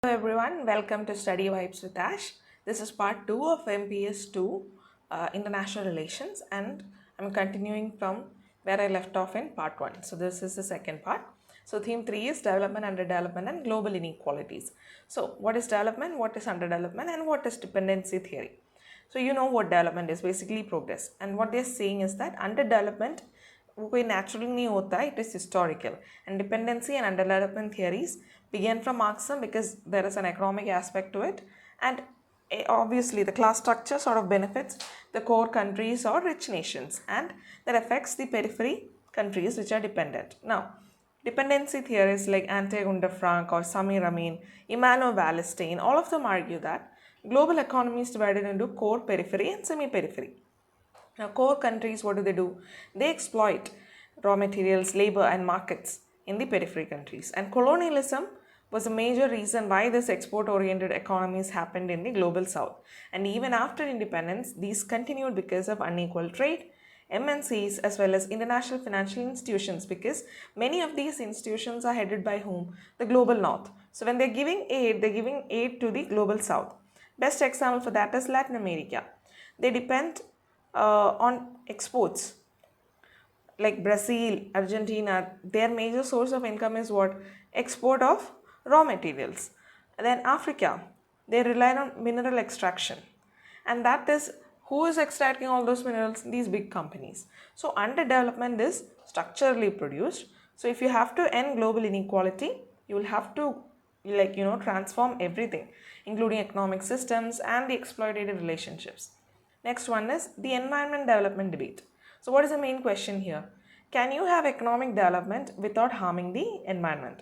Hello everyone, welcome to Study Vibes with Ash. This is part 2 of MPS-2 International Relations, and I'm continuing from where I left off in part 1. So this is the second part. So theme 3 is development, underdevelopment and global inequalities. So what is development, what is underdevelopment and what is dependency theory? So you know what development is, basically progress, and what they're saying is that underdevelopment कोई naturally नहीं होता है, it is historical, and dependency and underdevelopment theories began from Marxism because there is an economic aspect to it, and obviously the class structure sort of benefits the core countries or rich nations, and that affects the periphery countries which are dependent. Now, dependency theorists like Ante Frank or Samir Amin, Immanuel Wallerstein, all of them argue that global economy is divided into core, periphery and semi-periphery. Now, core countries, what do? They exploit raw materials, labor and markets in the periphery countries. And colonialism was a major reason why this export-oriented economies happened in the global south. And even after independence, these continued because of unequal trade, MNCs as well as international financial institutions, because many of these institutions are headed by whom? The global north. So when they're giving aid to the global south. Best example for that is Latin America. They depend on exports. Like Brazil, Argentina, their major source of income is what? Export of raw materials. And then Africa, they rely on mineral extraction. And that is, who is extracting all those minerals? These big companies. So underdevelopment is structurally produced. So if you have to end global inequality, you will have to transform everything, including economic systems and the exploitative relationships. Next one is the environment development debate. So what is the main question here? Can you have economic development without harming the environment?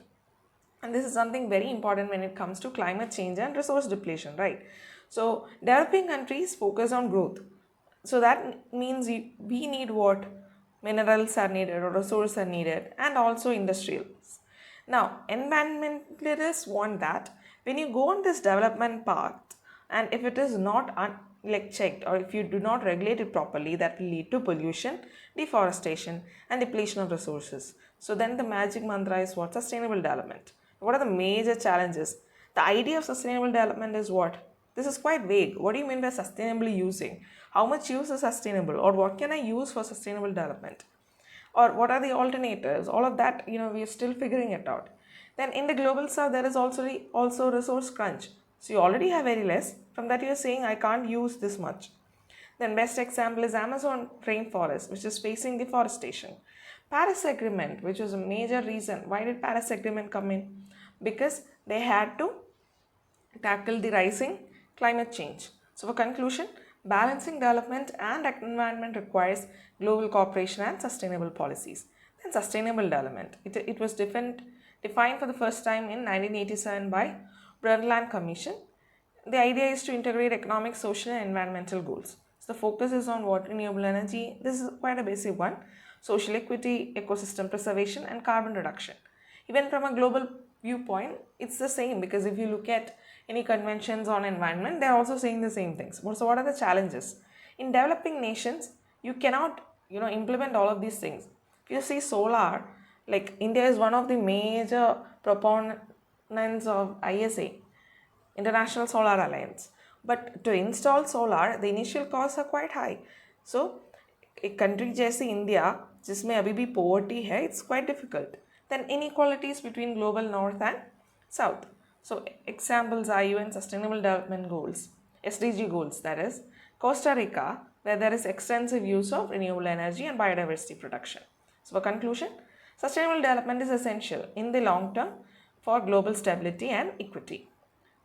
And this is something very important when it comes to climate change and resource depletion, right? So developing countries focus on growth. So that means we need what? Minerals are needed or resources are needed, and also industrials. Now, environmentalists want that when you go on this development path, and if it is not checked, or if you do not regulate it properly, that will lead to pollution, deforestation and depletion of resources. So then the magic mantra is what? Sustainable development. What are the major challenges? The idea of sustainable development is what? This is quite vague. What do you mean by sustainably using? How much use is sustainable, or what can I use for sustainable development? Or what are the alternatives? All of that, we are still figuring it out. Then in the global south, there is also resource crunch. So you already have very less. From that you are saying I can't use this much. Then best example is Amazon rainforest, which is facing deforestation. Paris Agreement, which was a major reason. Why did Paris Agreement come in? Because they had to tackle the rising climate change. So for conclusion, balancing development and environment requires global cooperation and sustainable policies. Then sustainable development. It was defined for the first time in 1987 by Brundtland Commission. The idea is to integrate economic, social and environmental goals. So the focus is on what? Renewable energy. This is quite a basic one. Social equity, ecosystem preservation and carbon reduction. Even from a global viewpoint, it's the same, because if you look at any conventions on environment, they're also saying the same things. So what are the challenges? In developing nations, you cannot implement all of these things. If you see solar, like India is one of the major proponents of ISA, International Solar Alliance. But to install solar, the initial costs are quite high. So a country जैसे India, जिसमें अभी भी poverty है, it's quite difficult. Then inequalities between global north and south. So examples are UN Sustainable Development Goals, SDG goals, that is Costa Rica, where there is extensive use of renewable energy and biodiversity protection. So for conclusion, sustainable development is essential in the long term for global stability and equity.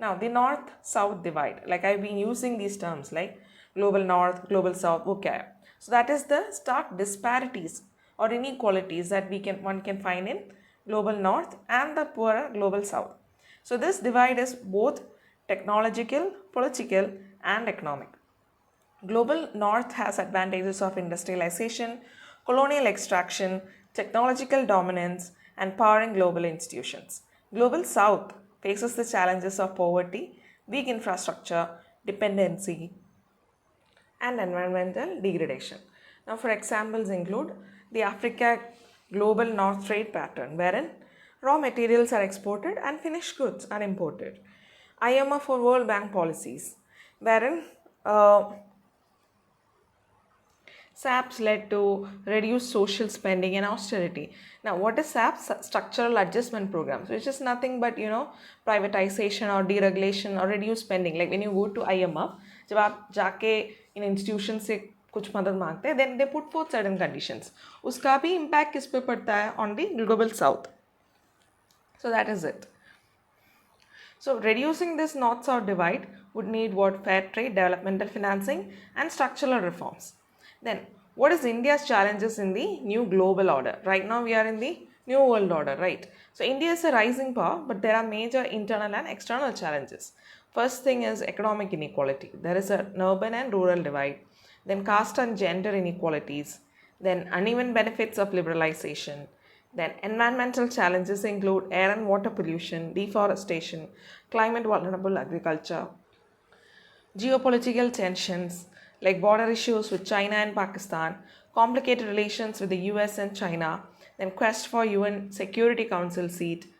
Now the north-south divide, like I've been using these terms like global north, global south, okay. So that is the stark disparities or inequalities that one can find in global north and the poorer global south. So this divide is both technological, political and economic. Global north has advantages of industrialization, colonial extraction, technological dominance and powering global institutions. Global south faces the challenges of poverty, weak infrastructure, dependency and environmental degradation. Now for examples include the Africa global north trade pattern, wherein raw materials are exported and finished goods are imported. IMF or World Bank policies, wherein SAPs led to reduced social spending and austerity. Now, what is SAPs? Structural adjustment programs, which is nothing but privatization or deregulation or reduced spending. Like when you go to IMF, जब आप जाके इन institution से कुछ मदद मांगते हैं, then they put forth certain conditions. उसका भी impact किस पे पड़ता है? On the global south. So that is it. So reducing this north-south divide would need what? Fair trade, developmental financing and structural reforms. Then what is India's challenges in the new global order? Right now we are in the new world order, right? So India is a rising power, but there are major internal and external challenges. First thing is economic inequality. There is an urban and rural divide. Then caste and gender inequalities. Then uneven benefits of liberalization. Then environmental challenges include air and water pollution, deforestation, climate vulnerable agriculture, geopolitical tensions like border issues with China and Pakistan, complicated relations with the US and China, then quest for UN Security Council seat,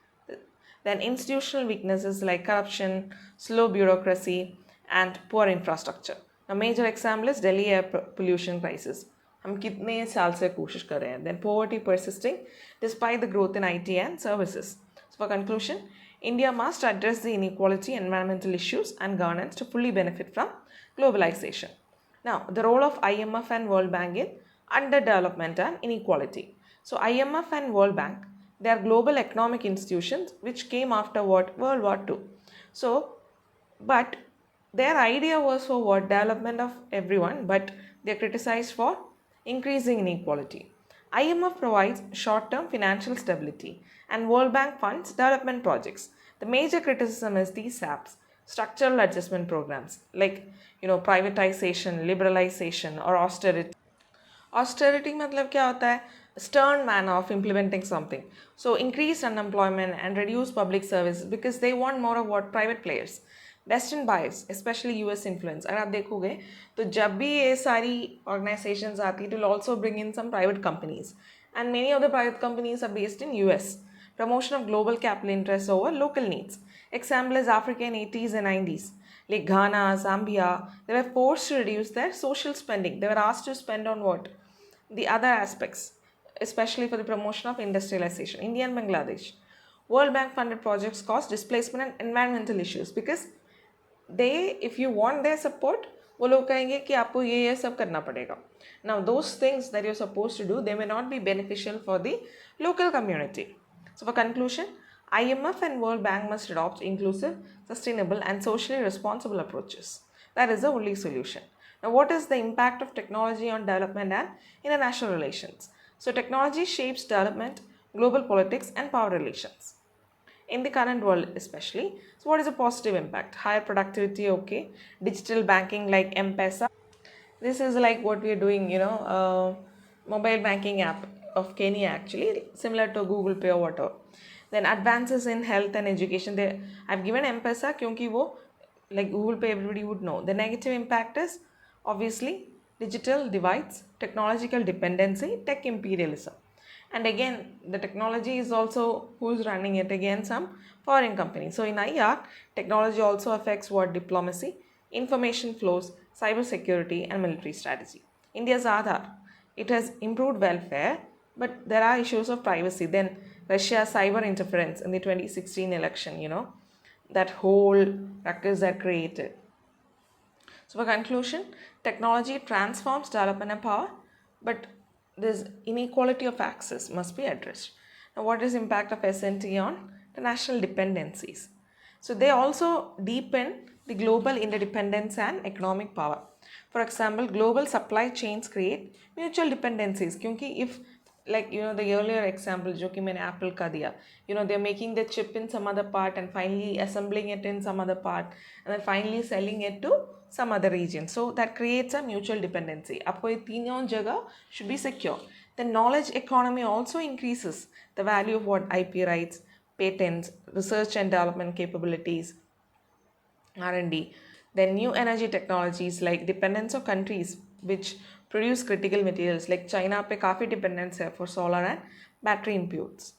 then institutional weaknesses like corruption, slow bureaucracy, and poor infrastructure. A major example is Delhi air pollution crisis. हम कितने साल से कोशिश कर रहे हैं. Then poverty persisting despite the growth in IT and services. So for conclusion, India must address the inequality, environmental issues and governance to fully benefit from globalization. Now, the role of IMF and World Bank in underdevelopment and inequality. So IMF and World Bank, they are global economic institutions which came after what? World War II. So, but their idea was for what? Development of everyone, but they are criticized for increasing inequality. IMF provides short-term financial stability and World Bank funds development projects. The major criticism is these SAPs, structural adjustment programs, like privatization, liberalization or austerity. Austerity मतलब क्या होता है? Stern manner of implementing something. So increased unemployment and reduced public service because they want more of what? Private players. Western bias, especially US influence. अगर आप देखोगे तो जब भी ये सारी organizations आती, it will also bring in some private companies. And many of the private companies are based in US. Promotion of global capital interests over local needs. Example is Africa in 80s and 90s. Like Ghana, Zambia, they were forced to reduce their social spending. They were asked to spend on what? The other aspects, especially for the promotion of industrialization. India and Bangladesh. World Bank funded projects caused displacement and environmental issues because they, if you want their support, वो लोग कहेंगे कि आपको ये सब करना पड़ेगा. Now those things that you're supposed to do, they may not be beneficial for the local community. So for conclusion, IMF and World Bank must adopt inclusive, sustainable and socially responsible approaches. That is the only solution. Now what is the impact of technology on development and international relations? So technology shapes development, global politics and power relations. In the current world especially, so what is a positive impact? Higher productivity, okay. Digital banking like M-Pesa. This is like what we are doing, mobile banking app of Kenya actually, similar to Google Pay or whatever. Then advances in health and education. I've given M-Pesa क्योंकि वो like Google Pay everybody would know. The negative impact is obviously digital divides, technological dependency, tech imperialism. And again, the technology is also who's running it, again some foreign company. So in IR, technology also affects what? Diplomacy, information flows, cyber security and military strategy. India's Aadhaar, it has improved welfare, but there are issues of privacy. Then Russia's cyber interference in the 2016 election, that whole ruckus that created. So for conclusion, technology transforms development and power, but this inequality of access must be addressed. Now what is impact of SNT on the national dependencies? So they also deepen the global interdependence and economic power. For example, global supply chains create mutual dependencies. Because if the earlier example जो कि मैंने Apple का दिया, they're making the chip in some other part and finally assembling it in some other part and then finally selling it to some other region. So that creates a mutual dependency. आपको ये तीनों जगह should be secure. The knowledge economy also increases the value of what? IP rights, patents, research and development capabilities, R&D. Then new energy technologies like dependence of countries which produce critical materials like China पे काफ़ी dependence है for solar and battery inputs.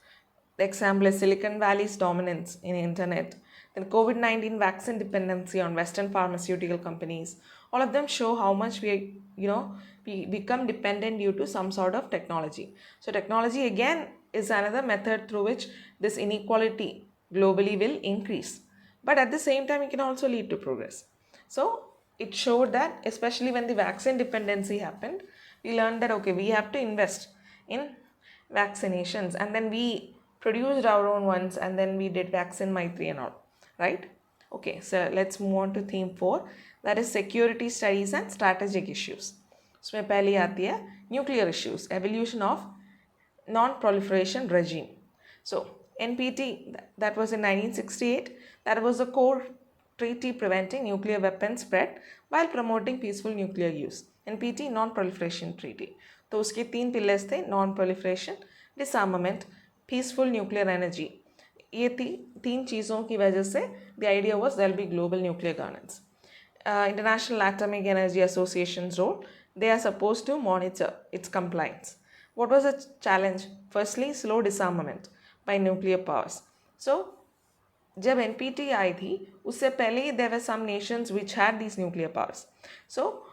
The example is Silicon Valley's dominance in internet. Then COVID-19 vaccine dependency on Western pharmaceutical companies. All of them show how much we become dependent due to some sort of technology. So technology again is another method through which this inequality globally will increase. But at the same time, it can also lead to progress. So it showed that, especially when the vaccine dependency happened, we learned that okay, we have to invest in vaccinations, and then we produced our own ones, and then we did vaccine Maitri and all, right? Okay, so let's move on to theme 4, that is security studies and strategic issues. इसमें पहली आती है nuclear issues, evolution of non-proliferation regime. So NPT, that was in 1968, that was a core treaty preventing nuclear weapons spread while promoting peaceful nuclear use. NPT, non-proliferation treaty. तो उसके 3 pillars थे, non-proliferation, disarmament, peaceful nuclear energy. ये 3 चीज़ों की वजह से the idea was there will be global nuclear governance. International Atomic Energy Association's role, they are supposed to monitor its compliance. What was the challenge? Firstly, slow disarmament by nuclear powers. So जब NPT आई थी उससे पहले there were some nations which had these nuclear powers. So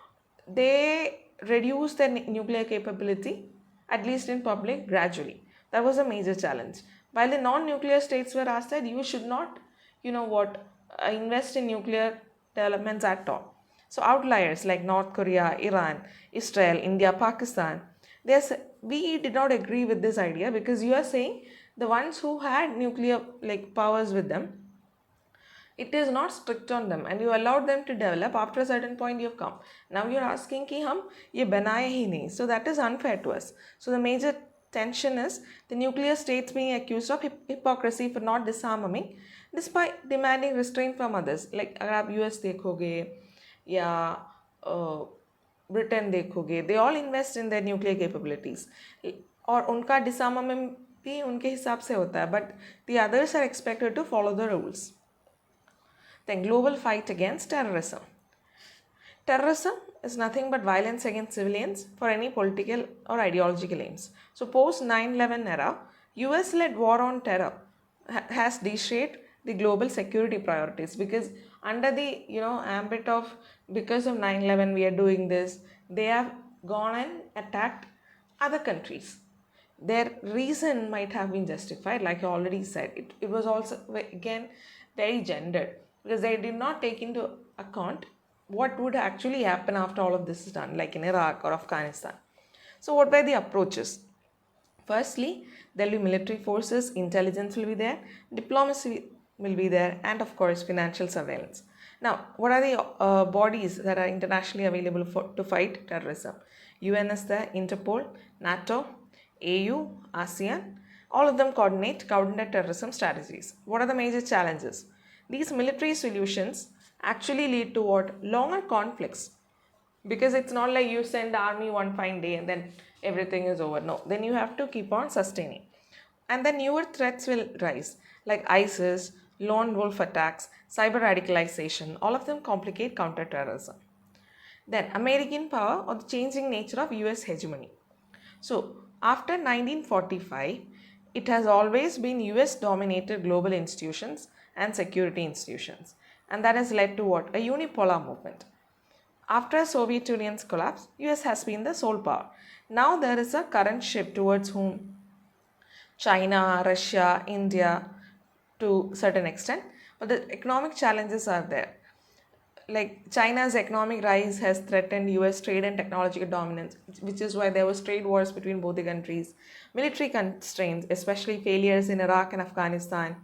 they reduced their nuclear capability, at least in public, gradually. That was a major challenge. While the non-nuclear states were asked that you should not, invest in nuclear developments at all. So outliers like North Korea, Iran, Israel, India, Pakistan, we did not agree with this idea, because you are saying the ones who had nuclear powers with them, it is not strict on them and you allowed them to develop. After a certain point you have come. Now you are asking कि हम ये बनाए ही नहीं. So that is unfair to us. So the major tension is the nuclear states being accused of hypocrisy for not disarming despite demanding restraint from others. Like अगर आप US देखोगे या Britain देखोगे, they all invest in their nuclear capabilities और उनका disarmament भी उनके हिसाब से होता है, but the others are expected to follow the rules. Then global fight against terrorism. Terrorism is nothing but violence against civilians for any political or ideological aims. So post 9/11 era, US-led war on terror has reshaped the global security priorities, because under the ambit of because of 9/11 we are doing this, they have gone and attacked other countries. Their reason might have been justified, like I already said. It was also again very gendered, because they did not take into account what would actually happen after all of this is done, like in Iraq or Afghanistan. So what were the approaches? Firstly, there will be military forces, intelligence will be there, diplomacy will be there, and of course financial surveillance. Now, what are the bodies that are internationally available to fight terrorism? UN is there, Interpol, NATO, AU, ASEAN. All of them coordinate counter-terrorism strategies. What are the major challenges? These military solutions actually lead to what? Longer conflicts. Because it's not like you send army one fine day and then everything is over. No, then you have to keep on sustaining. And then newer threats will rise, like ISIS, lone wolf attacks, cyber radicalization. All of them complicate counterterrorism. Then American power or the changing nature of US hegemony. So after 1945, it has always been US dominated global institutions and security institutions, and that has led to what? A unipolar movement. After Soviet Union's collapse, US has been the sole power. Now there is a current shift towards whom? China, Russia, India to a certain extent, but the economic challenges are there. Like China's economic rise has threatened US trade and technological dominance, which is why there was trade wars between both the countries. Military constraints, especially failures in Iraq and Afghanistan.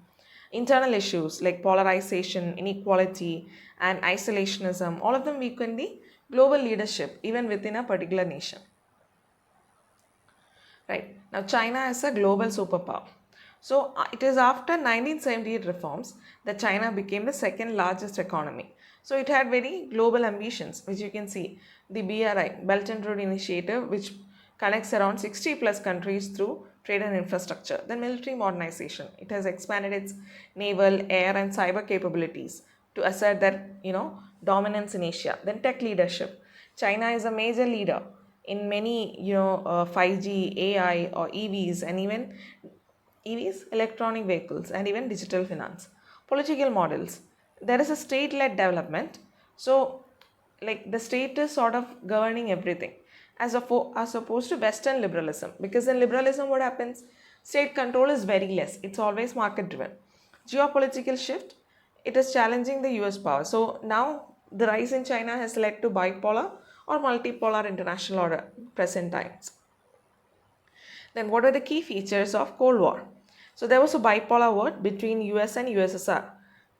Internal issues like polarization, inequality, and isolationism, all of them weaken the global leadership even within a particular nation. Right. Now China is a global superpower. So it is after 1978 reforms that China became the second largest economy. So it had very global ambitions, which you can see. The BRI, Belt and Road Initiative, which connects around 60 plus countries through trade and infrastructure. Then military modernization. It has expanded its naval, air and cyber capabilities to assert that, dominance in Asia. Then tech leadership. China is a major leader in many, 5G, AI or EVs, and even EVs, electronic vehicles, and even digital finance. Political models. There is a state-led development. So, like the state is sort of governing everything as opposed to Western liberalism. Because in liberalism, what happens? State control is very less. It's always market-driven. Geopolitical shift. It is challenging the US power. So now the rise in China has led to bipolar or multipolar international order present times. Then what are the key features of Cold War? So there was a bipolar war between US and USSR,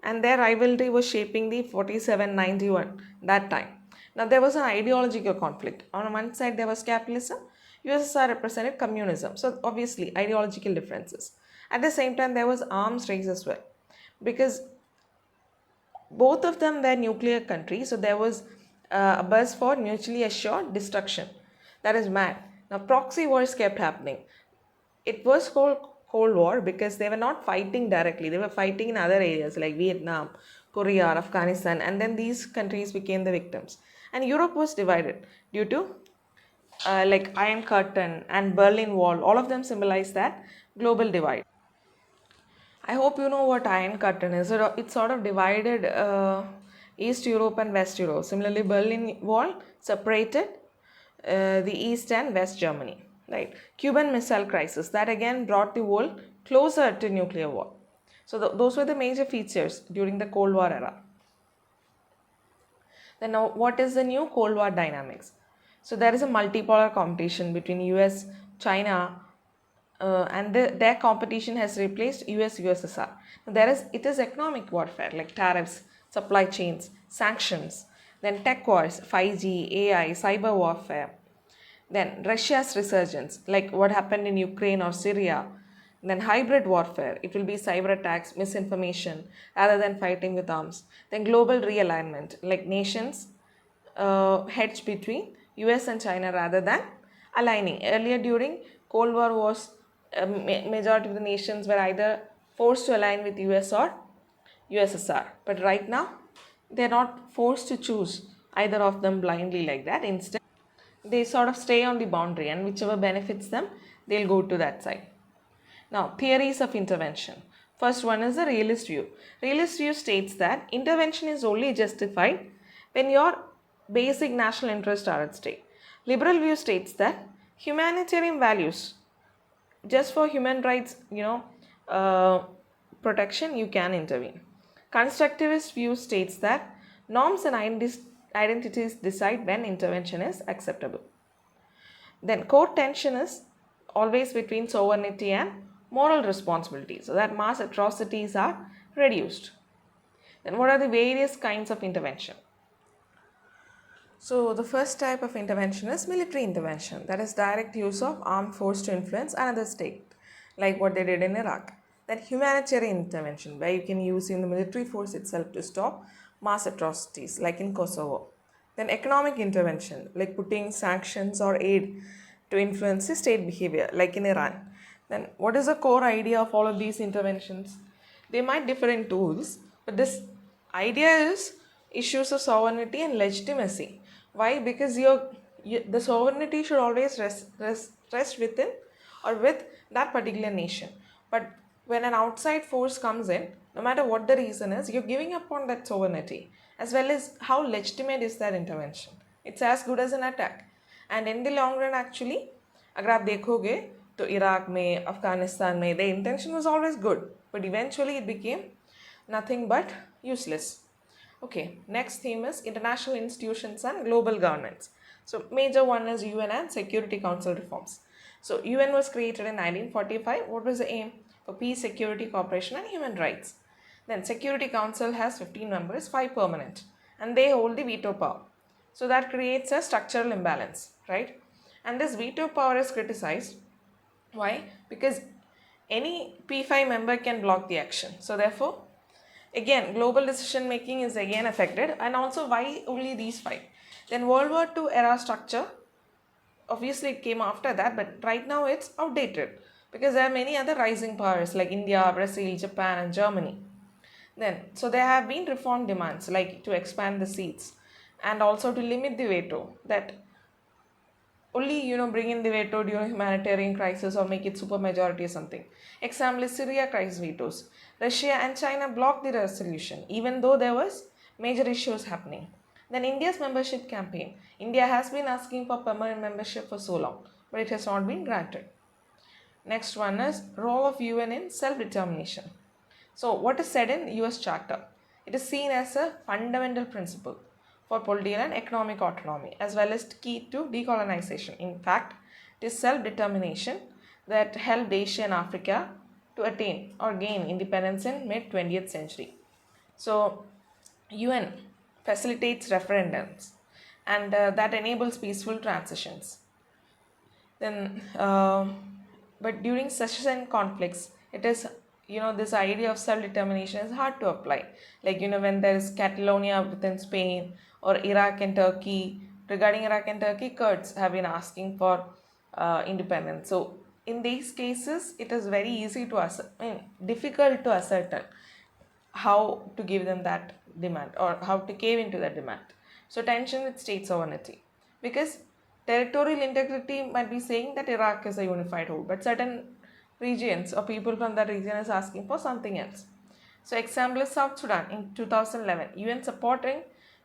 and their rivalry was shaping the 47-91 that time. Now there was an ideological conflict. On one side there was capitalism, USSR represented communism. So obviously ideological differences. At the same time there was arms race as well, because both of them were nuclear countries, so there was a buzz for mutually assured destruction. That is mad. Now proxy wars kept happening. It was called Cold War because they were not fighting directly. They were fighting in other areas like Vietnam, Korea, Afghanistan, and then these countries became the victims. And Europe was divided due to like Iron Curtain and Berlin Wall. All of them symbolize that global divide. I hope you know what Iron Curtain is. It sort of divided East Europe and West Europe. Similarly, Berlin Wall separated the East and West Germany. Right. Cuban Missile Crisis, that again brought the world closer to nuclear war. So those were the major features during the Cold War era. Then now, what is the new Cold War dynamics? So there is a multipolar competition between US, China, and their competition has replaced US-USSR. It is economic warfare like tariffs, supply chains, sanctions, then tech wars, 5G, AI, cyber warfare. Then Russia's resurgence, like what happened in Ukraine or Syria. Then hybrid warfare, it will be cyber attacks, misinformation, rather than fighting with arms. Then global realignment, like nations hedge between US and China rather than aligning. Earlier during Cold War was majority of the nations were either forced to align with US or USSR. But right now, they are not forced to choose either of them blindly like that. Instead, they sort of stay on the boundary, and whichever benefits them, they'll go to that side. Now, theories of intervention. First one is the realist view. Realist view states that intervention is only justified when your basic national interests are at stake. Liberal view states that humanitarian values, just for human rights, protection, you can intervene. Constructivist view states that norms and identities decide when intervention is acceptable. Then core tension is always between sovereignty and moral responsibility, so that mass atrocities are reduced. Then what are the various kinds of intervention? So the first type of intervention is military intervention, that is direct use of armed force to influence another state, like what they did in Iraq. Then humanitarian intervention, where you can use in the military force itself to stop mass atrocities, like in Kosovo. Then economic intervention, like putting sanctions or aid to influence the state behavior, like in Iran. Then what is the core idea of all of these interventions? They might differ in tools, but this idea is issues of sovereignty and legitimacy. Why? Because the sovereignty should always rest within or with that particular nation. But when an outside force comes in, no matter what the reason is, you're giving up on that sovereignty, as well as how legitimate is that intervention. It's as good as an attack. And in the long run, actually, अगर आप देखोगे तो Iraq में, अफगानिस्तान में, the intention was always good, but eventually it became nothing but useless. Okay, next theme is international institutions and global governance. So major one is UN and Security Council reforms. So UN was created in 1945. What was the aim? For peace, security, cooperation and human rights. Then Security Council has 15 members, 5 permanent, and they hold the veto power. So that creates a structural imbalance, right? And this veto power is criticized. Why? Because any P5 member can block the action. So therefore, again, global decision making is again affected. And also, why only these 5? Then World War II era structure, obviously it came after that, but right now it's outdated because there are many other rising powers like India, Brazil, Japan and Germany. Then, so there have been reform demands like to expand the seats and also to limit the veto, that only bring in the veto during humanitarian crisis or make it super majority or something. Example is Syria crisis vetoes. Russia and China blocked the resolution even though there was major issues happening. Then India's membership campaign. India has been asking for permanent membership for so long, but it has not been granted. Next one is role of UN in self-determination. So what is said in US Charter? It is seen as a fundamental principle for political and economic autonomy as well as key to decolonization. In fact, it is self-determination that helped Asia and Africa to attain or gain independence in mid-20th century. So UN facilitates referendums and that enables peaceful transitions. Then but during secession conflicts it is this idea of self-determination is hard to apply, like when there is Catalonia within Spain or Iraq and Turkey. Regarding Iraq and Turkey, Kurds have been asking for independence. So in these cases it is very easy to difficult to ascertain how to give them that demand or how to cave into that demand. So tension with state sovereignty, because territorial integrity might be saying that Iraq is a unified whole, but certain regions or people from that region is asking for something else. So example is South Sudan in 2011, UN supporting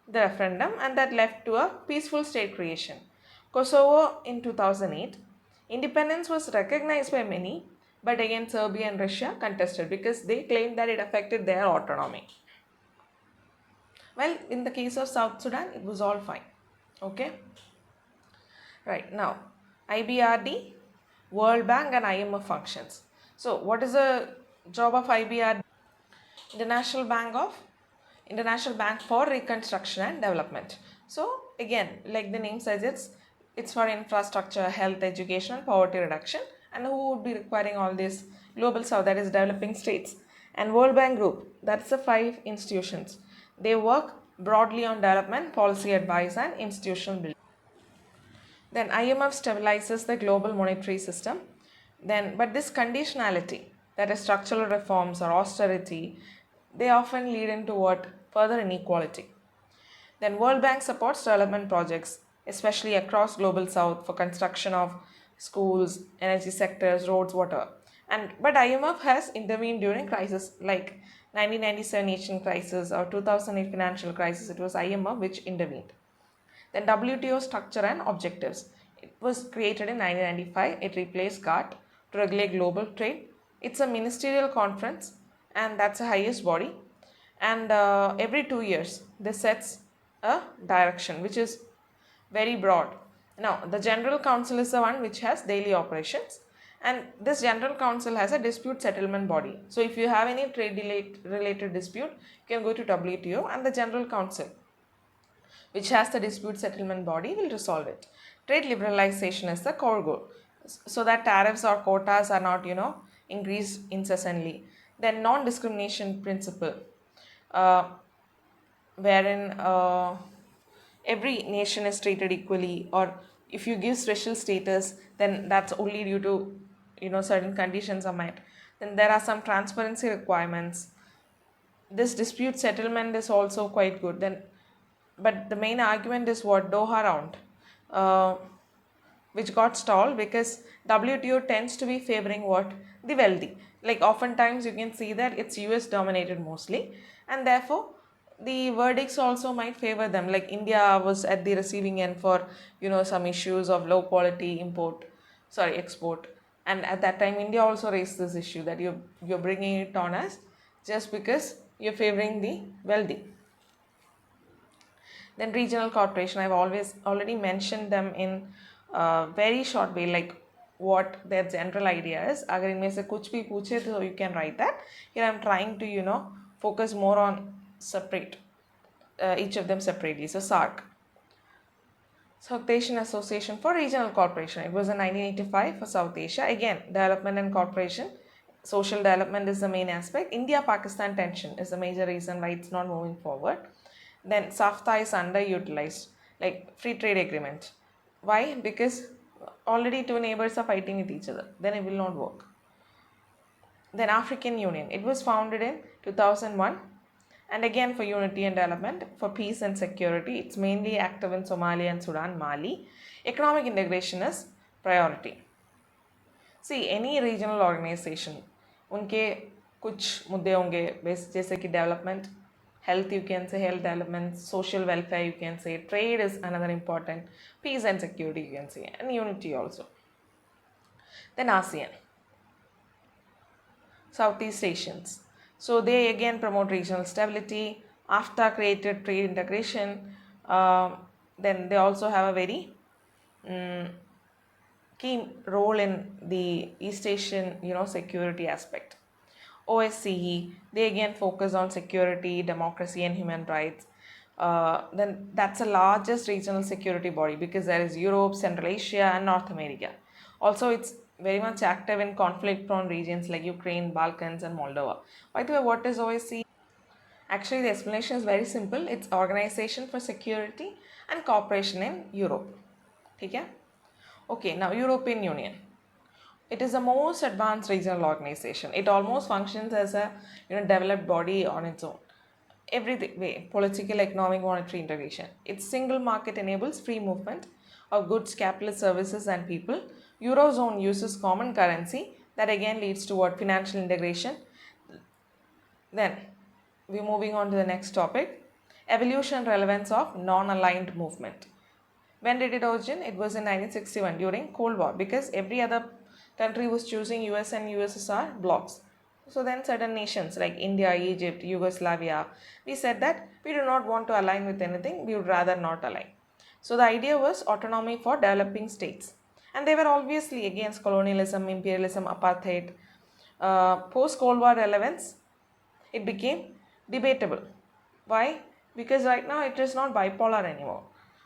the referendum and that led to a peaceful state creation. Kosovo in 2008, independence was recognized by many, but again Serbia and Russia contested because they claimed that it affected their autonomy. Well, in the case of South Sudan, it was all fine. Okay. Right, now IBRD, World Bank and IMF functions. So what is the job of IBRD? International Bank for Reconstruction and Development. So again, like the name suggests, it's for infrastructure, health, education and poverty reduction. And who would be requiring all this? Global South, that is developing states. And World Bank Group, that's the 5 institutions. They work broadly on development, policy advice and institutional building. Then IMF stabilizes the global monetary system. But this conditionality, that is structural reforms or austerity, they often lead into what? Further inequality. Then World Bank supports development projects, especially across Global South for construction of schools, energy sectors, roads, water. But IMF has intervened during crises like 1997 Asian crisis or 2008 financial crisis. It was IMF which intervened. Then WTO structure and objectives. It was created in 1995. It replaced GATT to regulate global trade. It's a ministerial conference and that's the highest body. And every 2 years, this sets a direction which is very broad. Now, the General Council is the one which has daily operations. And this General Council has a dispute settlement body. So, if you have any trade related dispute, you can go to WTO and the General Council, which has the dispute settlement body, will resolve it. Trade liberalization is the core goal, so that tariffs or quotas are not, increased incessantly. Then non-discrimination principle, wherein every nation is treated equally, or if you give special status, then that's only due to, certain conditions are met. Then there are some transparency requirements. This dispute settlement is also quite good. But the main argument is what? Doha round, which got stalled because WTO tends to be favoring what? The wealthy. Like oftentimes you can see that it's US dominated mostly, and therefore the verdicts also might favor them. Like India was at the receiving end for some issues of low quality export, and at that time India also raised this issue that you're bringing it on us just because you're favoring the wealthy. Then regional cooperation, I've already mentioned them in very short way, like what their general idea is. Agar inme se kuch bhi puche, so you can write that. Here I'm trying to focus more on separate each of them separately. So SARC, South Asian Association for Regional Cooperation. It was in 1985 for South Asia. Again, development and cooperation. Social development is the main aspect. India-Pakistan tension is the major reason why it's not moving forward. Then SAFTA is underutilized, like free trade agreement. Why? Because already 2 neighbors are fighting with each other. Then it will not work. Then African Union. It was founded in 2001 And again for unity and development, for peace and security, it's mainly active in Somalia and Sudan, Mali. Economic integration is priority. See, any regional organization, उनके कुछ मुद्दे होंगे जैसे कि development, health you can say, health development, social welfare you can say, trade is another important, peace and security you can say, and unity also. Then ASEAN, Southeast Asians. So they again promote regional stability. AFTA created trade integration. Then they also have a very key role in the East Asian, security aspect. OSCE, they again focus on security, democracy, and human rights. Then that's the largest regional security body because there is Europe, Central Asia, and North America. Also, it's very much active in conflict-prone regions like Ukraine, Balkans, and Moldova. By the way, what is OSCE? Actually, the explanation is very simple. It's Organization for Security and Cooperation in Europe. Okay? Okay, now European Union. It is the most advanced regional organization. It almost functions as a developed body on its own. Every way, political, economic, monetary integration. Its single market enables free movement of goods, capital, services, and people. Eurozone uses common currency that again leads to what? Financial integration. Then we're moving on to the next topic. Evolution and relevance of non-aligned movement. When did it origin? It was in 1961 during Cold War because every other country was choosing US and USSR blocks. So then certain nations like India, Egypt, Yugoslavia, we said that we do not want to align with anything, we would rather not align. So the idea was autonomy for developing states. And they were obviously against colonialism, imperialism, apartheid. Post-Cold War relevance, it became debatable. Why? Because right now it is not bipolar anymore.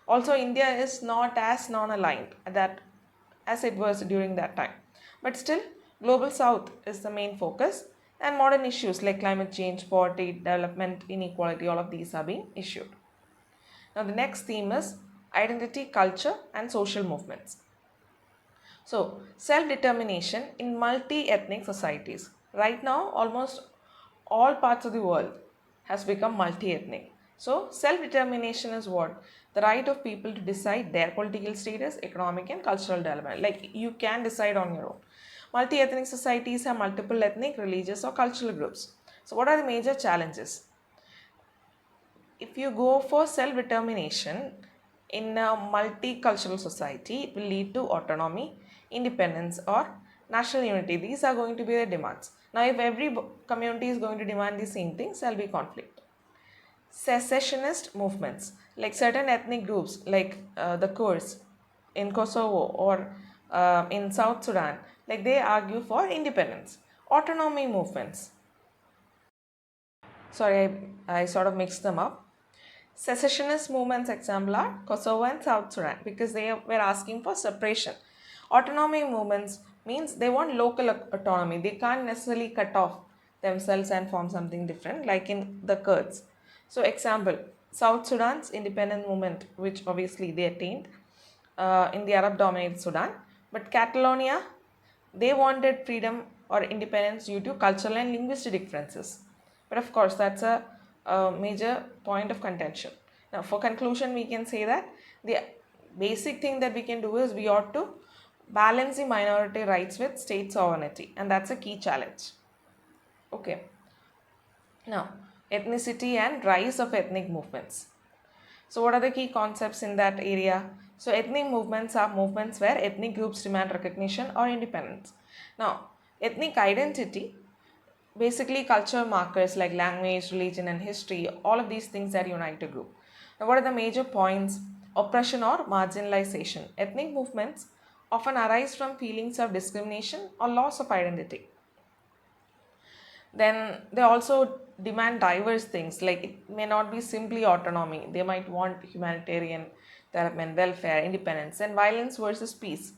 Also, India is not as non-aligned as it was during that time. But still, Global South is the main focus, and modern issues like climate change, poverty, development, inequality, all of these are being issued. Now, the next theme is identity, culture, and social movements. So, self-determination in multi-ethnic societies. Right now, almost all parts of the world has become multi-ethnic. So, self-determination is what? The right of people to decide their political status, economic and cultural development. Like you can decide on your own. Multi-ethnic societies have multiple ethnic, religious or cultural groups. So, what are the major challenges? If you go for self-determination in a multicultural society, it will lead to autonomy, independence or national unity. These are going to be the demands. Now, if every community is going to demand the same things, there will be conflict. Secessionist movements, like certain ethnic groups like the Kurds in Kosovo or in South Sudan, like they argue for independence. Autonomy movements. Sorry, I sort of mixed them up. Secessionist movements example are Kosovo and South Sudan because they were asking for separation. Autonomy movements means they want local autonomy. They can't necessarily cut off themselves and form something different like in the Kurds. So example, South Sudan's independent movement, which obviously they attained in the Arab dominated Sudan, but Catalonia, they wanted freedom or independence due to cultural and linguistic differences. But of course, that's a major point of contention. Now, for conclusion, we can say that the basic thing that we can do is we ought to balance the minority rights with state sovereignty, and that's a key challenge. Okay. Now, ethnicity and rise of ethnic movements. So, what are the key concepts in that area? So, ethnic movements are movements where ethnic groups demand recognition or independence. Now, ethnic identity, basically cultural markers like language, religion and history, all of these things that unite a group. Now, what are the major points? Oppression or marginalization. Ethnic movements often arise from feelings of discrimination or loss of identity. Then they also demand diverse things, like it may not be simply autonomy. They might want humanitarian development, welfare, independence, and violence versus peace.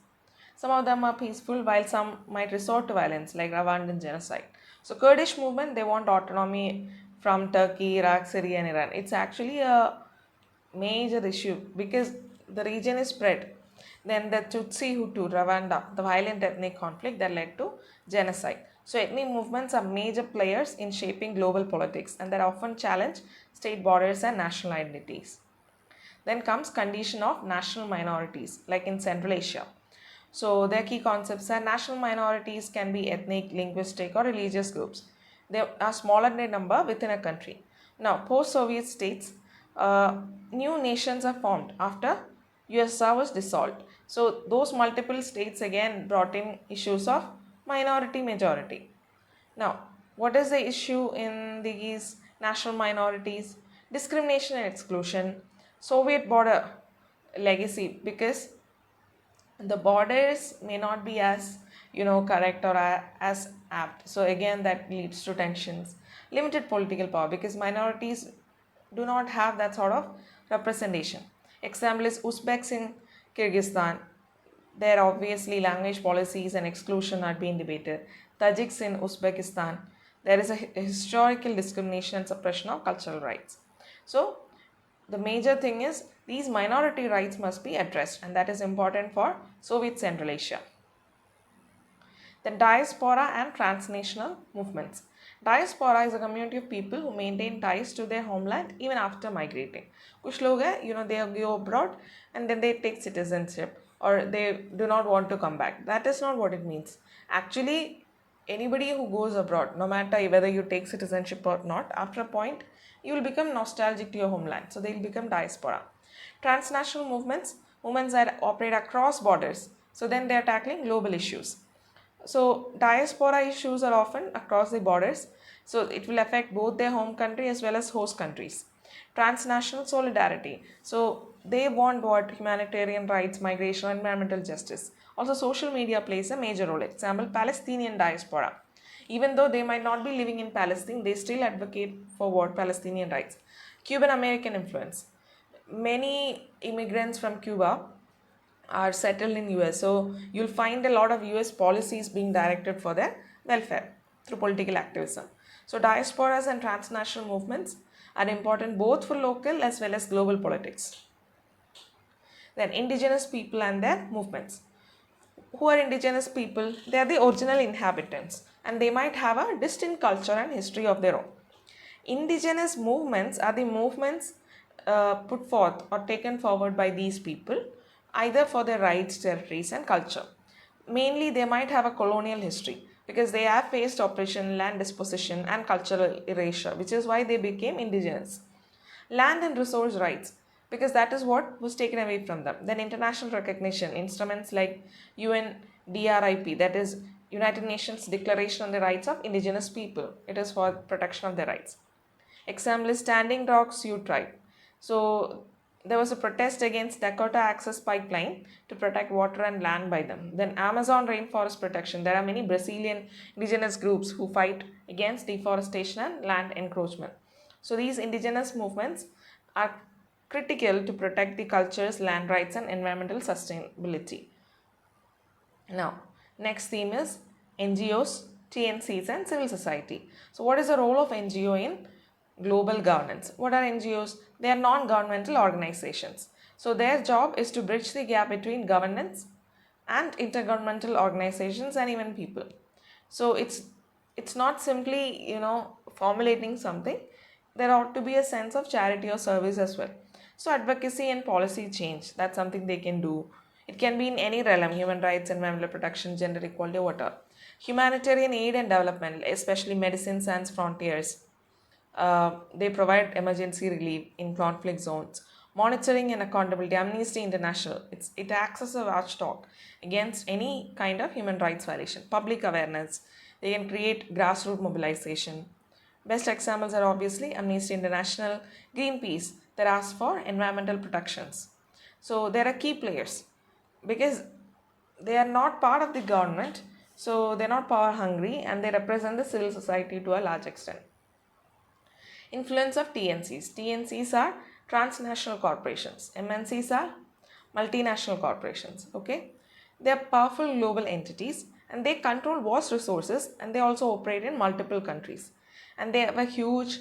Some of them are peaceful while some might resort to violence like Rwandan genocide. So Kurdish movement, they want autonomy from Turkey, Iraq, Syria and Iran. It's actually a major issue because the region is spread. Then the Tutsi Hutu, Rwanda, the violent ethnic conflict that led to genocide. So ethnic movements are major players in shaping global politics and they often challenge state borders and national identities. Then comes condition of national minorities like in Central Asia. So their key concepts are national minorities can be ethnic, linguistic or religious groups. They are smaller in number within a country. Now post-Soviet states, new nations are formed after USSR was dissolved. So those multiple states again brought in issues of minority majority. Now, what is the issue in these national minorities? Discrimination and exclusion, Soviet border legacy, because the borders may not be as correct or as apt. So again, that leads to tensions. Limited political power because minorities do not have that sort of representation. Example is Uzbeks in Kyrgyzstan. There obviously language policies and exclusion are being debated. Tajiks in Uzbekistan, there is a historical discrimination and suppression of cultural rights. So the major thing is these minority rights must be addressed, and that is important for Soviet Central Asia. The diaspora and transnational movements. Diaspora is a community of people who maintain ties to their homeland even after migrating. कुछ लोग हैं, they go abroad and then they take citizenship or they do not want to come back. That is not what it means. Actually, anybody who goes abroad, no matter whether you take citizenship or not, after a point, you will become nostalgic to your homeland. So they will become diaspora. Transnational movements that operate across borders. So then they are tackling global issues. So diaspora issues are often across the borders. So it will affect both their home country as well as host countries. Transnational solidarity. So they want what? Humanitarian rights, migration, environmental justice. Also social media plays a major role. Example, Palestinian diaspora. Even though they might not be living in Palestine, they still advocate for what? Palestinian rights. Cuban American influence. Many immigrants from Cuba are settled in US. So you'll find a lot of US policies being directed for their welfare through political activism. So diasporas and transnational movements are important both for local as well as global politics. Then indigenous people and their movements. Who are indigenous people? They are the original inhabitants and they might have a distinct culture and history of their own. Indigenous movements are the movements put forth or taken forward by these people either for their rights, territories and culture. Mainly they might have a colonial history because they have faced oppression, land dispossession and cultural erasure, which is why they became indigenous. Land and resource rights, because that is what was taken away from them. Then international recognition, instruments like UNDRIP, that is United Nations Declaration on the Rights of Indigenous People. It is for protection of their rights. Example is Standing Rock Sioux tribe. So there was a protest against Dakota Access Pipeline to protect water and land by them. Then Amazon rainforest protection. There are many Brazilian indigenous groups who fight against deforestation and land encroachment. So these indigenous movements are critical to protect the cultures, land rights and environmental sustainability. Now, next theme is NGOs, TNCs and civil society. So what is the role of NGO in global governance? What are NGOs? They are non-governmental organizations. So their job is to bridge the gap between governance and intergovernmental organizations and even people. So it's not simply, formulating something. There ought to be a sense of charity or service as well. So advocacy and policy change, that's something they can do. It can be in any realm, human rights, environmental protection, gender equality, whatever. Humanitarian aid and development, especially Medicine Sans Frontiers. They provide emergency relief in conflict zones. Monitoring and accountability, Amnesty International, it acts as a watchdog against any kind of human rights violation. Public awareness, they can create grassroots mobilization. Best examples are obviously Amnesty International, Greenpeace that ask for environmental protections. So there are key players because they are not part of the government, so they're not power hungry and they represent the civil society to a large extent. Influence of TNCs. TNCs are transnational corporations. MNCs are multinational corporations. Okay, they are powerful global entities and they control vast resources and they also operate in multiple countries and they have a huge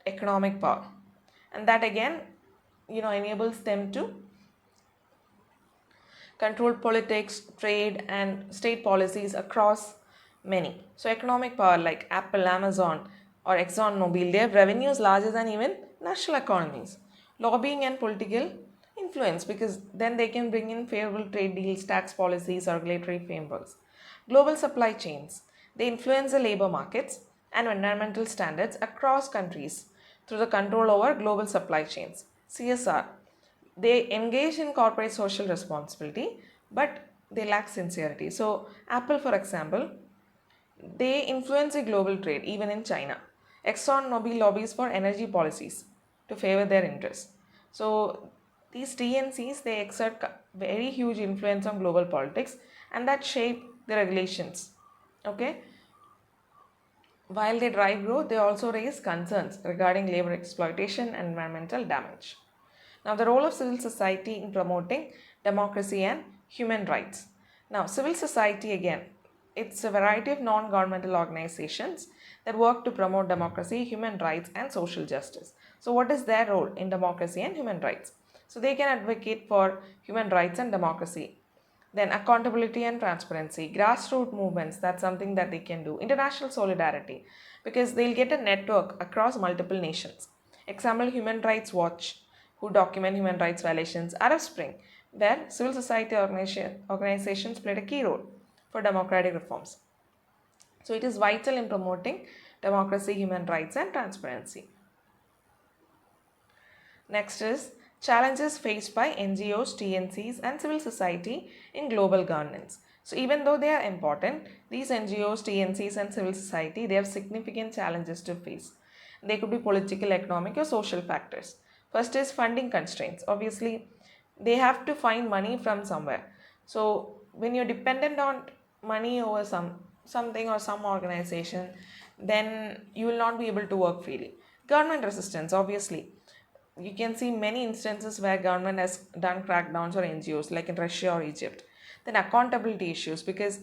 economic power, and that again enables them to control politics, trade and state policies across Many. So economic power like Apple, Amazon or ExxonMobil, they have revenues larger than even national economies. Lobbying and political influence, because then they can bring in favorable trade deals, tax policies or regulatory frameworks. Global supply chains, they influence the labor markets and environmental standards across countries through the control over global supply chains. CSR, they engage in corporate social responsibility but they lack sincerity. So Apple, for example, they influence the global trade even in China. ExxonMobil lobbies for energy policies to favor their interests. So these TNCs, they exert very huge influence on global politics and that shape the regulations. Okay, while they drive growth, they also raise concerns regarding labor exploitation and environmental damage. Now, the role of civil society in promoting democracy and human rights. Now, civil society, again, it's a variety of non-governmental organizations that work to promote democracy, human rights and social justice. So what is their role in democracy and human rights? So they can advocate for human rights and democracy. Then accountability and transparency, grassroots movements, that's something that they can do. International solidarity, because they'll get a network across multiple nations. Example, Human Rights Watch, who document human rights violations. Arab Spring, where civil society organizations played a key role for democratic reforms. So it is vital in promoting democracy, human rights and transparency. Next is challenges faced by NGOs, TNCs and civil society in global governance. So even though they are important, these NGOs, TNCs and civil society, they have significant challenges to face. They could be political, economic or social factors. First is funding constraints. Obviously, they have to find money from somewhere. So when you're dependent on money over something or some organization, then you will not be able to work freely. Government resistance, obviously you can see many instances where government has done crackdowns or NGOs like in Russia or Egypt. Then accountability issues, because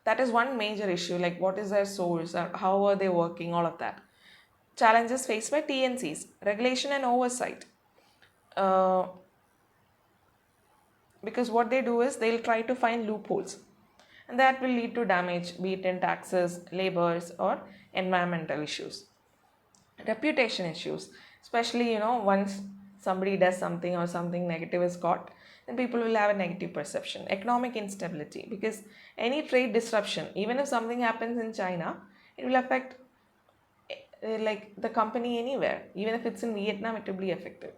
that is one major issue, like what is their source or how are they working, all of that. Challenges faced by TNCs, regulation and oversight. Uh, because what they do is they'll try to find loopholes and that will lead to damage, be it in taxes, labors or environmental issues. Reputation issues, especially once somebody does something or something negative is caught, then people will have a negative perception. Economic instability, because any trade disruption, even if something happens in China, it will affect like the company anywhere. Even if it's in Vietnam, it will be affected.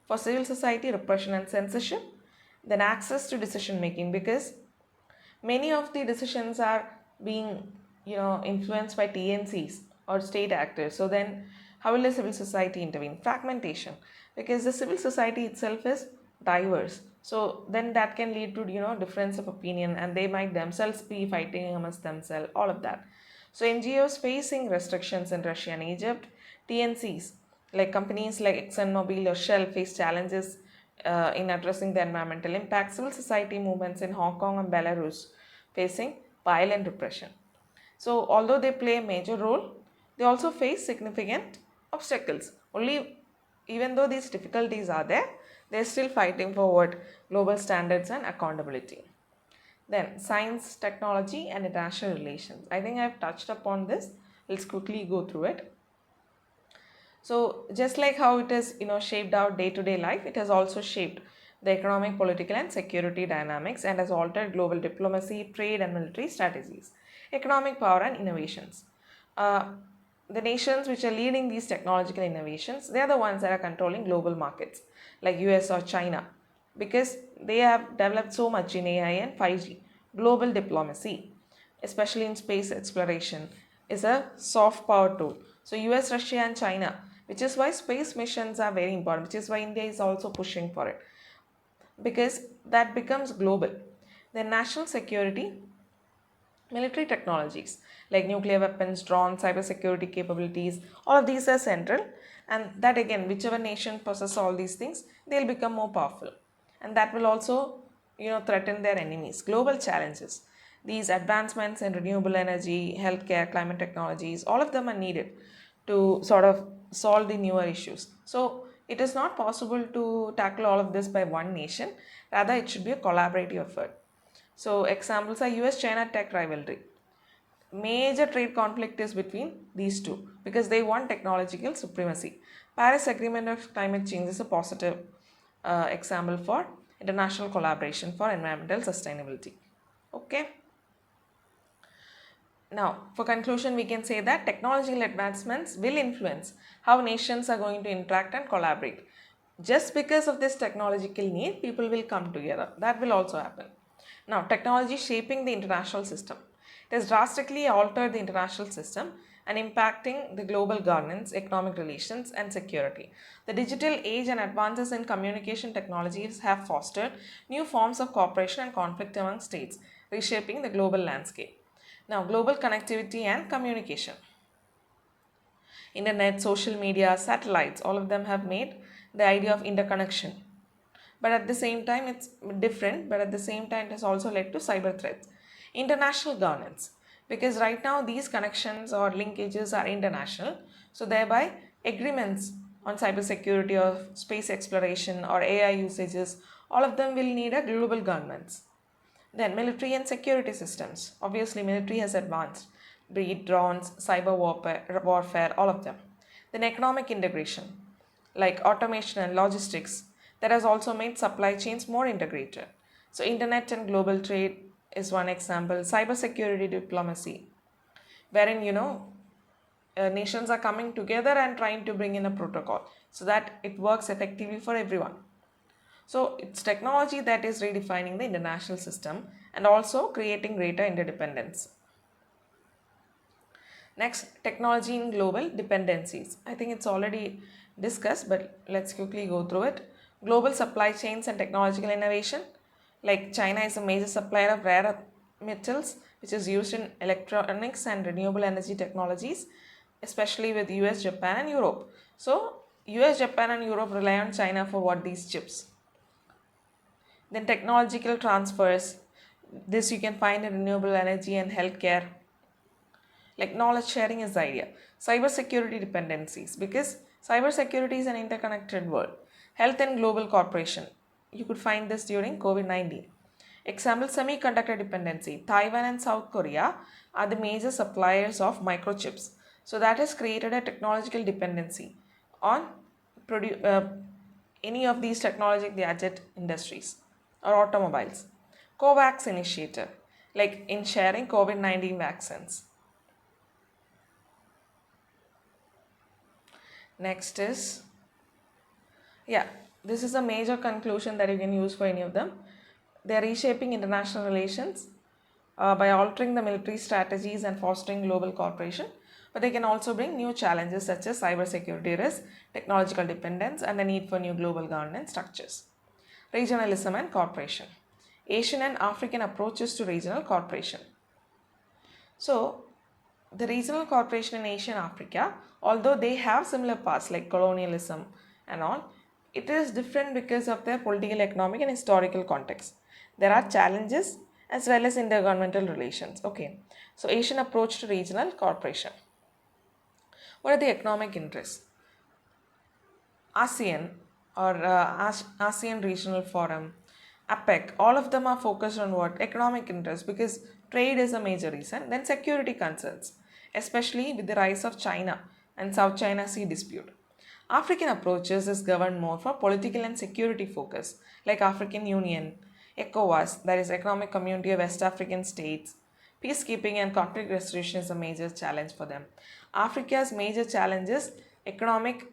For civil society, repression and censorship. Then access to decision making, because many of the decisions are being influenced by TNCs or state actors. So then how will the civil society intervene? Fragmentation, because the civil society itself is diverse, so then that can lead to difference of opinion and they might themselves be fighting amongst themselves, all of that. So NGOs facing restrictions in Russia and Egypt. TNCs like companies like ExxonMobil or Shell face challenges in addressing the environmental impact. Civil society movements in Hong Kong and Belarus facing violent repression. So although they play a major role, they also face significant obstacles. Only even though these difficulties are there, they are still fighting for what? Global standards and accountability. Then science, technology and international relations. I think I have touched upon this. Let's quickly go through it. So just like how it has shaped our day-to-day life, it has also shaped the economic, political and security dynamics and has altered global diplomacy, trade and military strategies. Economic power and innovations. The nations which are leading these technological innovations, they are the ones that are controlling global markets like US or China, because they have developed so much in AI and 5G. Global diplomacy, especially in space exploration, is a soft power tool. So US, Russia and China, which is why space missions are very important, which is why India is also pushing for it, because that becomes global. Then national security, military technologies like nuclear weapons, drones, cybersecurity capabilities, all of these are central, and that again, whichever nation possesses all these things, they'll become more powerful, and that will also threaten their enemies. Global challenges, these advancements in renewable energy, healthcare, climate technologies, all of them are needed to sort of solve the newer issues. So it is not possible to tackle all of this by one nation, rather it should be a collaborative effort. So examples are US China tech rivalry. major trade conflict is between these two because they want technological supremacy. Paris Agreement of Climate Change is a positive example for international collaboration for environmental sustainability. Okay. Now, for conclusion, we can say that technological advancements will influence how nations are going to interact and collaborate. Just because of this technological need, people will come together. That will also happen. Now, technology shaping the international system. It has drastically altered the international system and impacting the global governance, economic relations, and security. The digital age and advances in communication technologies have fostered new forms of cooperation and conflict among states, reshaping the global landscape. Now, global connectivity and communication. Internet, social media, satellites, all of them have made the idea of interconnection. But at the same time, it's different, but at the same time, it has also led to cyber threats. International governance, because right now these connections or linkages are international, so thereby agreements on cybersecurity or space exploration or AI usages, all of them will need a global governance. Then military and security systems. Obviously, military has advanced, be it drones, cyber warfare, all of them. Then economic integration, like automation and logistics, that has also made supply chains more integrated. So, internet and global trade is one example. Cybersecurity diplomacy, wherein nations are coming together and trying to bring in a protocol so that it works effectively for everyone. So it's technology that is redefining the international system and also creating greater interdependence. Next, technology in global dependencies. I think it's already discussed, but let's quickly go through it. Global supply chains and technological innovation. Like China is a major supplier of rare earth metals, which is used in electronics and renewable energy technologies, especially with US, Japan, and Europe. So US, Japan, and Europe rely on China for what these chips. Then technological transfers. This you can find in renewable energy and healthcare. Like knowledge sharing is the idea. Cybersecurity dependencies, because cybersecurity is an interconnected world. Health and global cooperation. You could find this during COVID-19. Example, semiconductor dependency. Taiwan and South Korea are the major suppliers of microchips. So that has created a technological dependency on any of these technological gadget industries or automobiles. COVAX initiative, like in sharing COVID-19 vaccines. Next is, this is a major conclusion that you can use for any of them. They are reshaping international relations by altering the military strategies and fostering global cooperation. But they can also bring new challenges such as cybersecurity risk, technological dependence, and the need for new global governance structures. Regionalism and cooperation. Asian and African approaches to regional cooperation. So, the regional cooperation in Asia and Africa, although they have similar paths like colonialism and all, it is different because of their political, economic, and historical context. There are challenges as well as intergovernmental relations. Okay, so Asian approach to regional cooperation. What are the economic interests? ASEAN or ASEAN Regional Forum, APEC, all of them are focused on what? Economic interests, because trade is a major reason. Then security concerns, especially with the rise of China and South China Sea dispute. African approaches is governed more for political and security focus, like African Union, ECOWAS, that is Economic Community of West African States. Peacekeeping and conflict resolution is a major challenge for them. Africa's major challenge is economic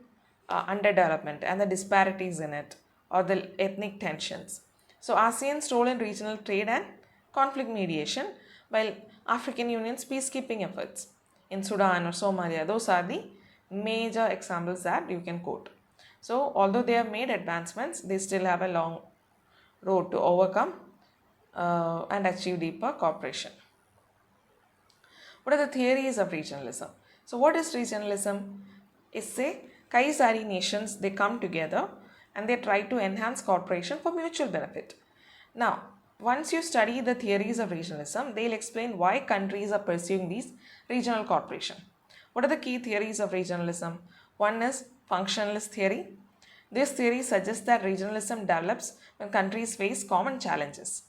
underdevelopment and the disparities in it, or the ethnic tensions. So ASEAN's role in regional trade and conflict mediation, while African Union's peacekeeping efforts in Sudan or Somalia, those are the major examples that you can quote. So although they have made advancements, they still have a long road to overcome and achieve deeper cooperation. What are the theories of regionalism? So what is regionalism? It's say Kaisari nations, they come together and they try to enhance cooperation for mutual benefit. Now, once you study the theories of regionalism, they'll explain why countries are pursuing these regional cooperation. What are the key theories of regionalism? One is functionalist theory. This theory suggests that regionalism develops when countries face common challenges.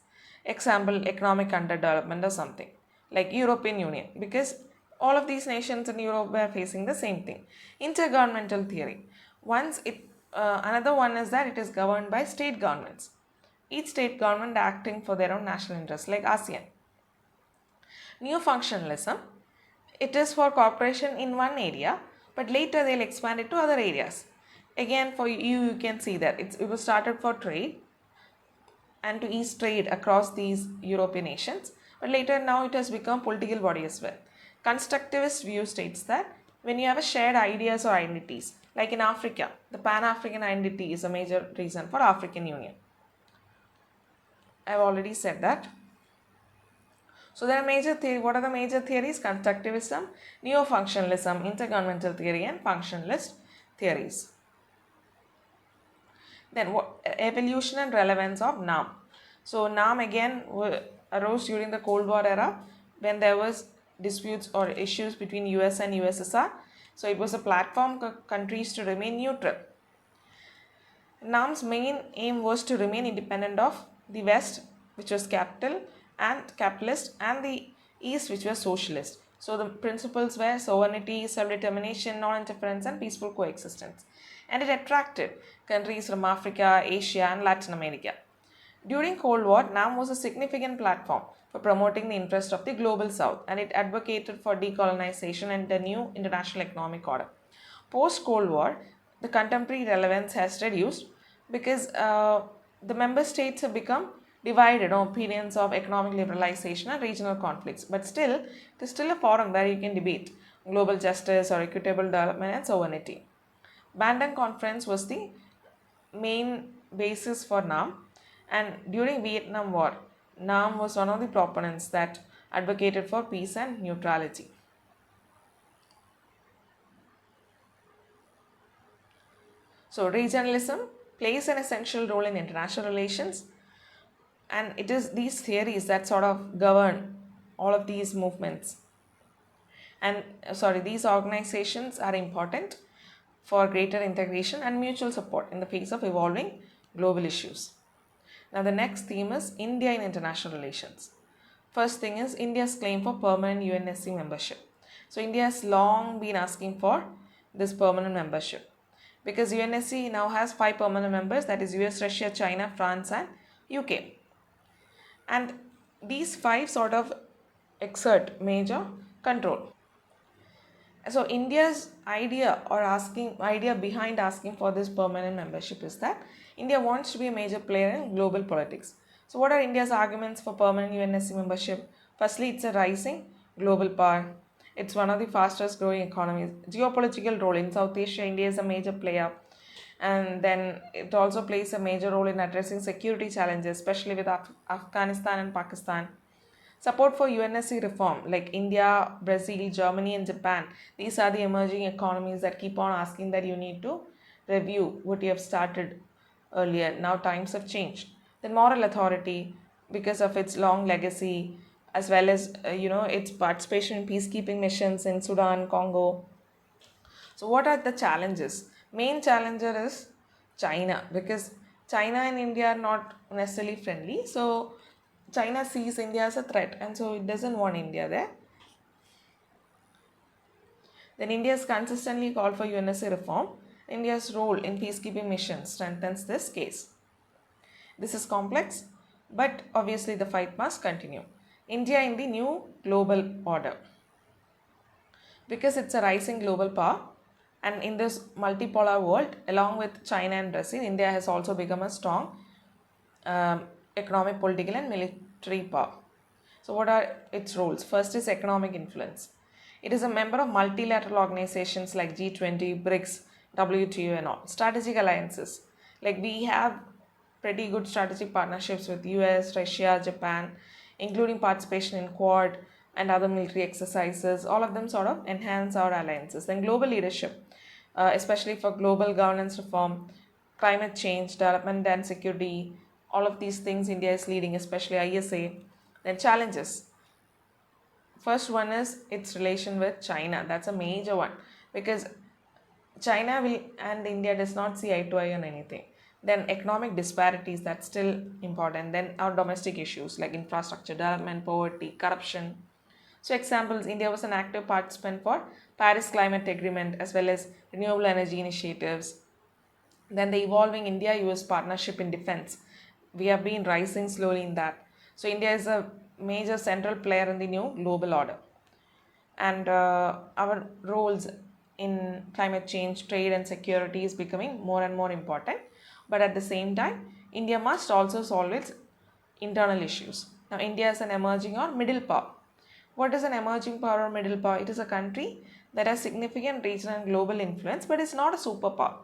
Example, economic underdevelopment or something. like European Union, because all of these nations in Europe were facing the same thing. Intergovernmental theory. Another one is that it is governed by state governments. Each state government acting for their own national interests, like ASEAN. Neo functionalism. It is for cooperation in one area, but later they'll expand it to other areas. Again, for you can see that it was started for trade and to ease trade across these European nations, but later now it has become political body as well. Constructivist view states that when you have a shared ideas or identities, like in Africa, the Pan-African identity is a major reason for African Union. I've already said that. So there are major theories. What are the major theories? Constructivism, neo-functionalism, intergovernmental theory, and functionalist theories. Then evolution and relevance of NAM. So NAM again arose during the Cold War era when there was disputes or issues between US and USSR. So it was a platform for countries to remain neutral. NAM's main aim was to remain independent of the West, which was capitalist, and the East, which was socialist. So the principles were sovereignty, self-determination, non-interference, and peaceful coexistence. And it attracted countries from Africa, Asia, and Latin America. During Cold War, NAM was a significant platform for promoting the interest of the global South, and it advocated for decolonization and the new international economic order. Post-Cold War, the contemporary relevance has reduced because the member states have become divided on opinions of economic liberalization and regional conflicts. But still, it is still a forum where you can debate global justice or equitable development and sovereignty. Bandung Conference was the main basis for NAM, and during Vietnam War, NAM was one of the proponents that advocated for peace and neutrality. So regionalism plays an essential role in international relations, and it is these theories that sort of govern all of these movements. And these organizations are important for greater integration and mutual support in the face of evolving global issues. Now the next theme is India in international relations. First thing is India's claim for permanent UNSC membership. So India has long been asking for this permanent membership because UNSC now has 5 permanent members, that is US, Russia, China, France, and UK. And these 5 sort of exert major control. So India's idea behind asking for this permanent membership is that India wants to be a major player in global politics. So what are India's arguments for permanent UNSC membership? Firstly, it's a rising global power. It's one of the fastest growing economies. Geopolitical role in South Asia, India is a major player. And then it also plays a major role in addressing security challenges, especially with Afghanistan and Pakistan. Support for UNSC reform like India, Brazil, Germany, and Japan. These are the emerging economies that keep on asking that you need to review what you have started earlier. Now times have changed. Then moral authority, because of its long legacy, as well as its participation in peacekeeping missions in Sudan, Congo. So what are the challenges? Main challenger is China, because China and India are not necessarily friendly. So China sees India as a threat, and so it doesn't want India there. Then India has consistently called for UNSC reform. India's role in peacekeeping missions strengthens this case. This is complex, but obviously the fight must continue. India in the new global order. Because it's a rising global power, and in this multipolar world, along with China and Brazil, India has also become a strong economic, political, and military power. So what are its roles? First is economic influence. It is a member of multilateral organizations like G20, BRICS, WTO, and all. Strategic alliances. Like we have pretty good strategic partnerships with US, Russia, Japan, including participation in Quad and other military exercises. All of them sort of enhance our alliances. Then global leadership, especially for global governance reform, climate change, development and security, all of these things India is leading, especially ISA. Then challenges. First one is its relation with China. That's a major one because China and India does not see eye to eye on anything. Then economic disparities, that's still important. Then our domestic issues like infrastructure, development, poverty, corruption. So examples, India was an active participant for Paris Climate Agreement as well as renewable energy initiatives. Then the evolving India-US partnership in defense. We have been rising slowly in that. So India is a major central player in the new global order. And our roles in climate change, trade and security is becoming more and more important. But at the same time, India must also solve its internal issues. Now, India is an emerging or middle power. What is an emerging power or middle power? It is a country that has significant regional and global influence, but it's not a superpower.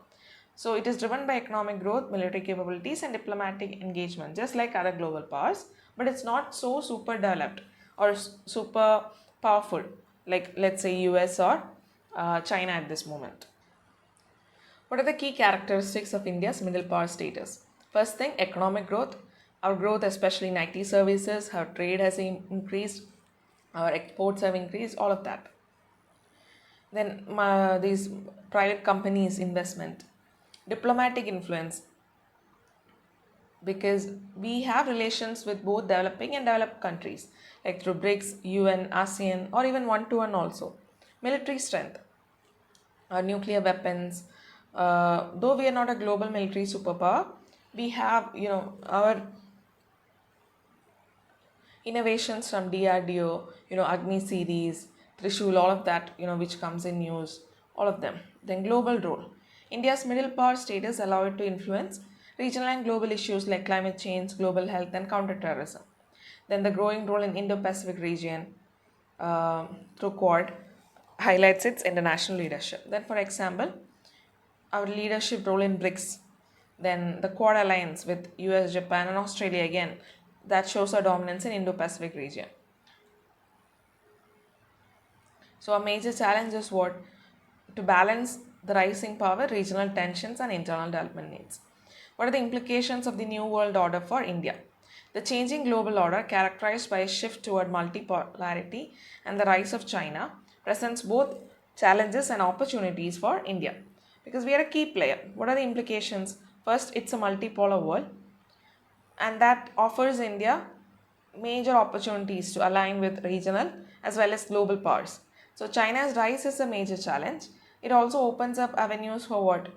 So it is driven by economic growth, military capabilities and diplomatic engagement, just like other global powers, but it's not so super developed or super powerful like, let's say, US or China at this moment. What are the key characteristics of India's middle power status? First thing, economic growth. Our growth, especially in IT services, our trade has increased, our exports have increased, all of that. Then these private companies' investment, diplomatic influence, because we have relations with both developing and developed countries like through BRICS, UN, ASEAN, or even one-to-one also. Military strength, our nuclear weapons. Though we are not a global military superpower, we have our innovations from DRDO, Agni series, Trishul, all of that, which comes in news, all of them. Then global role. India's middle power status allow it to influence regional and global issues like climate change, global health and counterterrorism. Then the growing role in Indo-Pacific region through Quad highlights its international leadership. Then for example, our leadership role in BRICS, then the Quad alliance with US, Japan and Australia again, that shows our dominance in Indo-Pacific region. So a major challenge is what? To balance the rising power, regional tensions and internal development needs. What are the implications of the new world order for India? The changing global order, characterized by a shift toward multipolarity and the rise of China, presents both challenges and opportunities for India because we are a key player. What are the implications? First, it's a multipolar world and that offers India major opportunities to align with regional as well as global powers. So China's rise is a major challenge. It also opens up avenues for what?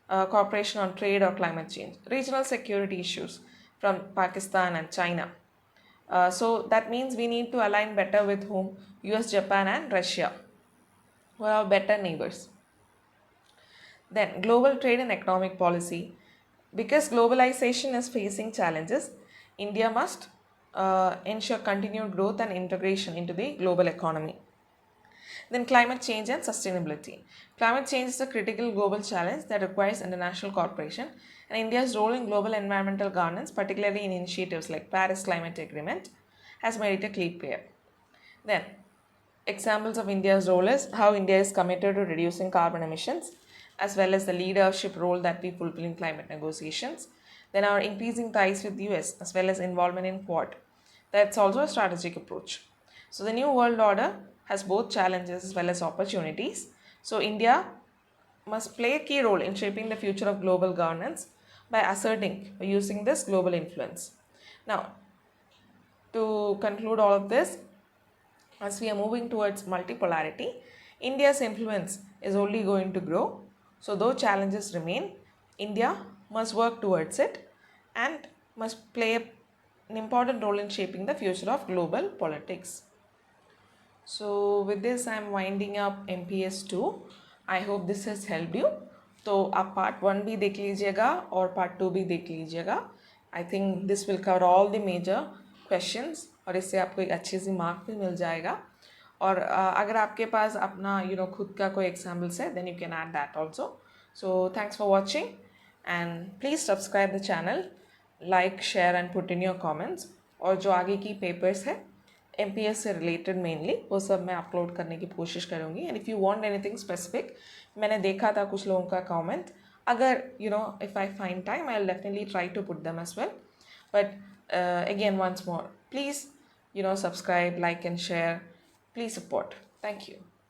Cooperation on trade or climate change. Regional security issues from Pakistan and China. So that means we need to align better with whom? US, Japan and Russia, who are our better neighbors. Then global trade and economic policy. Because globalization is facing challenges, India must ensure continued growth and integration into the global economy. Then climate change and sustainability. Climate change is a critical global challenge that requires international cooperation, and India's role in global environmental governance, particularly in initiatives like Paris Climate Agreement, has made it a key player. Then examples of India's role is how India is committed to reducing carbon emissions, as well as the leadership role that we fulfill in climate negotiations. Then our increasing ties with the US, as well as involvement in Quad. That's also a strategic approach. So the new world order has both challenges as well as opportunities. So India must play a key role in shaping the future of global governance by using this global influence. Now, to conclude all of this, as we are moving towards multipolarity, India's influence is only going to grow. So though challenges remain, India must work towards it and must play an important role in shaping the future of global politics. So with this I am winding up MPS 2. I hope this has helped you. तो आप part 1 भी देख लीजिएगा और part 2 भी देख लीजिएगा. I think this will cover all the major questions और इससे आपको एक अच्छी सी मार्क भी मिल जाएगा. और अगर आपके पास अपना खुद का कोई एग्जाम्पल्स है then you can add that also. So thanks for watching and please subscribe the channel, like share and put in your comments. और जो आगे की पेपर्स है MPS से रिलेटेड मेनली वो सब मैं अपलोड करने की कोशिश करूँगी. And if you want anything specific, मैंने देखा था कुछ लोगों का कमेंट, अगर if I find time I will definitely try to put them as well. But again once more, please subscribe, like and share. Please support. Thank you.